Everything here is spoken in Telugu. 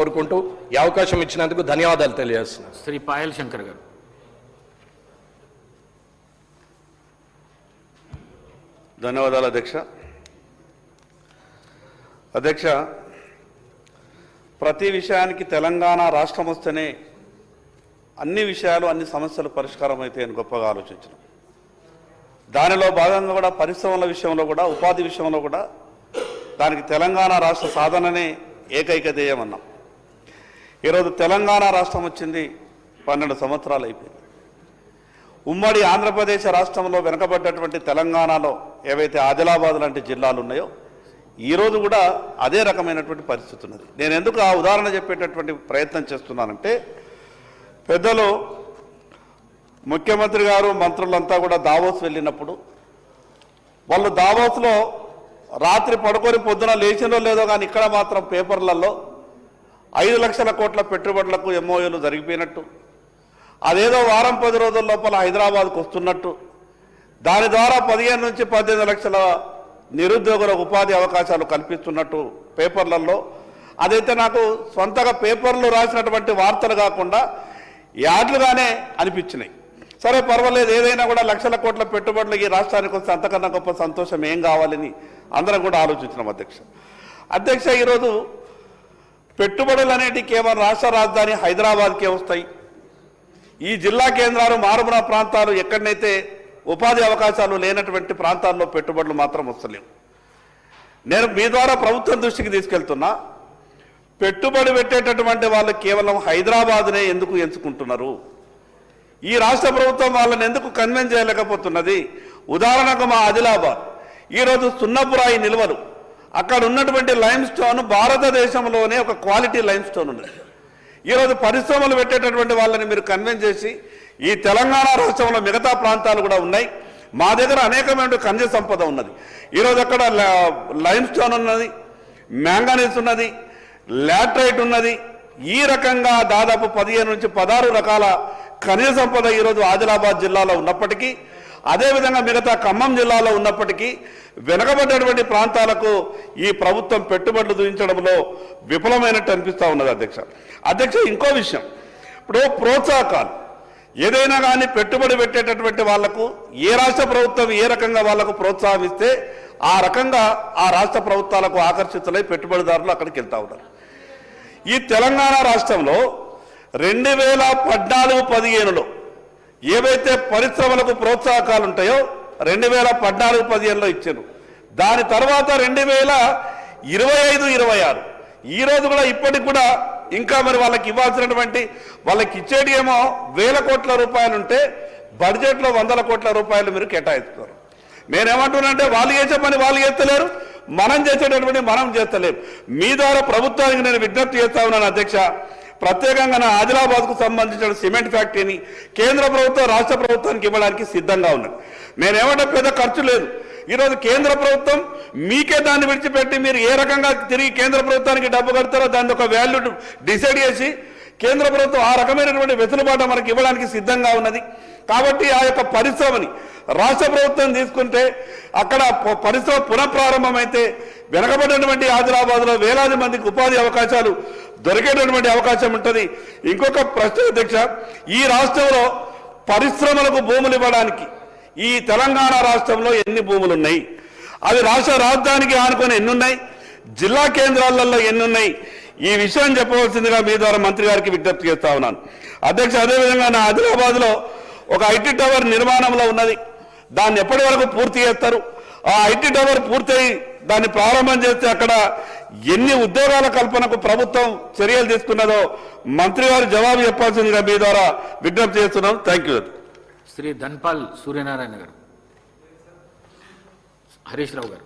కోరుకుంటూ ఈ అవకాశం ఇచ్చినందుకు ధన్యవాదాలు తెలియజేస్తున్నాను. శ్రీ పాయల్ శంకర్ గారు. ధన్యవాదాలు అధ్యక్ష. ప్రతి విషయానికి తెలంగాణ రాష్ట్రం వస్తేనే అన్ని విషయాలు అన్ని సమస్యలు పరిష్కారం అవుతాయని గొప్పగా ఆలోచించిన దానిలో భాగంగా కూడా పరిశ్రమల విషయంలో కూడా ఉపాధి విషయంలో కూడా దానికి తెలంగాణ రాష్ట్ర సాధననే ఏకైక ధ్యేయం అన్నాం. ఈరోజు తెలంగాణ రాష్ట్రం వచ్చింది 12 సంవత్సరాలు అయిపోయింది. ఉమ్మడి ఆంధ్రప్రదేశ్ రాష్ట్రంలో వెనుకబడ్డటువంటి తెలంగాణలో ఏవైతే ఆదిలాబాద్ లాంటి జిల్లాలు ఉన్నాయో ఈరోజు కూడా అదే రకమైనటువంటి పరిస్థితి ఉన్నది. నేను ఎందుకు ఆ ఉదాహరణ చెప్పేటటువంటి ప్రయత్నం చేస్తున్నానంటే, పెద్దలు ముఖ్యమంత్రి గారు మంత్రులంతా కూడా దావోస్ వెళ్ళినప్పుడు వాళ్ళు దావోస్లో రాత్రి పడుకొని పొద్దున లేచినో లేదో కానీ ఇక్కడ మాత్రం పేపర్లలో 5 లక్షల కోట్ల పెట్టుబడులకు ఎంఓయూలు జరిగిపోయినట్టు, అదేదో వారం 10 రోజుల లోపల హైదరాబాద్కు వస్తున్నట్టు, దాని ద్వారా 15 నుంచి 18 లక్షల నిరుద్యోగులకు ఉపాధి అవకాశాలు కల్పిస్తున్నట్టు పేపర్లలో, అదైతే నాకు సొంతగా పేపర్లు రాసినటువంటి వార్తలు కాకుండా యాడ్లుగానే అనిపించినాయి. సరే పర్వాలేదు, ఏదైనా కూడా లక్షల కోట్ల పెట్టుబడులు ఈ రాష్ట్రానికి వస్తే అంతకన్నా గొప్ప సంతోషం ఏం కావాలని అందరం కూడా ఆలోచించినాం అధ్యక్ష. ఈరోజు పెట్టుబడులు అనేటివి కేవలం రాష్ట్ర రాజధాని హైదరాబాద్కే వస్తాయి. ఈ జిల్లా కేంద్రాలు మారుమూల ప్రాంతాలు ఎక్కడనైతే ఉపాధి అవకాశాలు లేనటువంటి ప్రాంతాల్లో పెట్టుబడులు మాత్రం వస్తలేవు. నేను మీ ద్వారా ప్రభుత్వం దృష్టికి తీసుకెళ్తున్నా, పెట్టుబడి పెట్టేటటువంటి వాళ్ళు కేవలం హైదరాబాద్నే ఎందుకు ఎంచుకుంటున్నారు? ఈ రాష్ట్ర ప్రభుత్వం వాళ్ళని ఎందుకు కన్విన్స్ చేయలేకపోతున్నది? ఉదాహరణకు మా ఆదిలాబాద్ ఈరోజు సున్నపురాయి నిల్వలు, అక్కడ ఉన్నటువంటి లైమ్ స్టోన్ భారతదేశంలోనే ఒక క్వాలిటీ లైమ్ స్టోన్ ఉన్నది. ఈరోజు పరిశ్రమలు పెట్టేటటువంటి వాళ్ళని మీరు కన్విన్స్ చేసి, ఈ తెలంగాణ రాష్ట్రంలో మిగతా ప్రాంతాలు కూడా ఉన్నాయి, మా దగ్గర అనేకమైన ఖనిజ సంపద ఉన్నది. ఈరోజు అక్కడ లైమ్ స్టోన్ ఉన్నది, మ్యాంగనీస్ ఉన్నది, లాటరైట్ ఉన్నది. ఈ రకంగా దాదాపు 15 నుంచి 16 రకాల ఖనిజ సంపద ఈరోజు ఆదిలాబాద్ జిల్లాలో ఉన్నప్పటికీ, అదేవిధంగా మిగతా ఖమ్మం జిల్లాలో ఉన్నప్పటికీ వెనుకబడ్డటువంటి ప్రాంతాలకు ఈ ప్రభుత్వం పెట్టుబడులు చూపించడంలో విఫలమైనట్టు అనిపిస్తూ ఉన్నది అధ్యక్ష. ఇంకో విషయం, ఇప్పుడు ప్రోత్సాహకాలు ఏదైనా కానీ పెట్టుబడి పెట్టేటటువంటి వాళ్లకు ఏ రాష్ట్ర ప్రభుత్వం ఏ రకంగా వాళ్లకు ప్రోత్సాహం ఇస్తే ఆ రకంగా ఆ రాష్ట్ర ప్రభుత్వాలకు ఆకర్షితులై పెట్టుబడిదారులు అక్కడికి వెళ్తా ఉన్నారు. ఈ తెలంగాణ రాష్ట్రంలో 2014-15లో ఏవైతే పరిశ్రమలకు ప్రోత్సాహకాలు ఉంటాయో 2014-15లో ఇచ్చారు. దాని తర్వాత 2025-26 ఈ రోజు కూడా ఇప్పటికి కూడా ఇంకా మరి వాళ్ళకి ఇవ్వాల్సినటువంటి వాళ్ళకి ఇచ్చేటి ఏమో 1000 కోట్ల రూపాయలు ఉంటే బడ్జెట్లో 100 కోట్ల రూపాయలు మీరు కేటాయిస్తున్నారు. నేనేమంటున్నానంటే వాళ్ళు చేసే పని వాళ్ళు చేస్తలేరు, మనం చేసేటటువంటి మనం చేస్తలేము. మీ ద్వారా ప్రభుత్వానికి నేను విజ్ఞప్తి చేస్తా ఉన్నాను అధ్యక్ష. ప్రత్యేకంగా నా ఆదిలాబాద్కు సంబంధించిన సిమెంట్ ఫ్యాక్టరీని కేంద్ర ప్రభుత్వం రాష్ట్ర ప్రభుత్వానికి ఇవ్వడానికి సిద్ధంగా ఉన్నది. నేనేమంటే పెద్ద ఖర్చు లేదు. ఈరోజు కేంద్ర ప్రభుత్వం మీకే దాన్ని విడిచిపెట్టి మీరు ఏ రకంగా తిరిగి కేంద్ర ప్రభుత్వానికి డబ్బు కడతారో దాన్ని ఒక వాల్యూ డిసైడ్ చేసి కేంద్ర ప్రభుత్వం ఆ రకమైనటువంటి వెసులుబాటు మనకి ఇవ్వడానికి సిద్ధంగా ఉన్నది. కాబట్టి ఆ యొక్క పరిశ్రమని రాష్ట్ర ప్రభుత్వం తీసుకుంటే అక్కడ పరిశ్రమ పునఃప్రారంభమైతే వెనకబడినటువంటి ఆదిలాబాద్లో వేలాది మందికి ఉపాధి అవకాశాలు దొరికేటటువంటి అవకాశం ఉంటుంది. ఇంకొక ప్రశ్న అధ్యక్ష, ఈ రాష్ట్రంలో పరిశ్రమలకు భూములు ఇవ్వడానికి ఈ తెలంగాణ రాష్ట్రంలో ఎన్ని భూములు ఉన్నాయి? అవి రాష్ట్ర రాజధానికి ఆనుకొని ఎన్ని ఉన్నాయి? జిల్లా కేంద్రాలలో ఎన్ని ఉన్నాయి? ఈ విషయం చెప్పవలసిందిగా మీ ద్వారా మంత్రి గారికి విజ్ఞప్తి చేస్తా ఉన్నాను అధ్యక్ష. అదేవిధంగా నా ఆదిలాబాద్లో ఒక ఐటీ టవర్ నిర్మాణంలో ఉన్నది. దాన్ని ఎప్పటి వరకు పూర్తి చేస్తారు? ఆ ఐటీ టవర్ పూర్తయి దాన్ని ప్రారంభం చేస్తే అక్కడ ఎన్ని ఉద్యోగాల కల్పనకు ప్రభుత్వం చర్యలు తీసుకున్నదో మంత్రి గారు జవాబు చెప్పాల్సిందిగా మీ ద్వారా విజ్ఞప్తి చేస్తున్నాం. Thank you. శ్రీ ధన్పాల్ సూర్యనారాయణ గారు. హరీష్ రావు గారు.